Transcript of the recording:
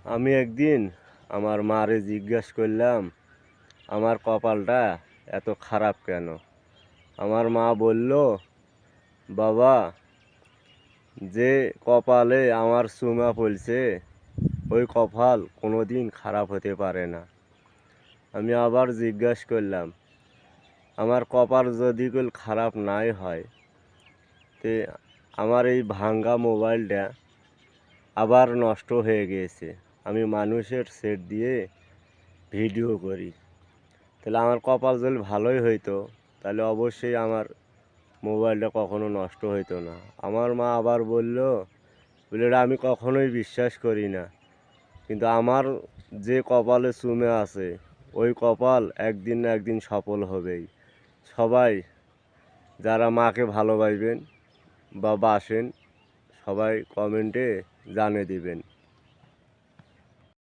আমি একদিন আমার মারে জিজ্ঞেস করলাম, আমার কপালটা এত খারাপ কেন? আমার মা বলল, বাবা, যে কপালে আমার চুমা পড়ছে ওই কপাল কোনো দিন খারাপ হতে পারে না। আমি আবার জিজ্ঞেস করলাম, আমার কপাল যদি খারাপ নাই হয়, তে আমার এই ভাঙ্গা মোবাইলটা আবার নষ্ট হয়ে গিয়েছে। আমি মানুষের সেট দিয়ে ভিডিও করি, তাহলে আমার কপাল যদি ভালোই হইতো তাহলে অবশ্যই আমার মোবাইলটা কখনো নষ্ট হইতো না। আমার মা আবার বললো, এটা আমি কখনোই বিশ্বাস করি না, কিন্তু আমার যে কপালে চুমে আছে ওই কপাল একদিন না একদিন সফল হবেই। সবাই যারা মাকে ভালোবাসবেন বা বাসেন সবাই কমেন্টে জানিয়ে দিবেন।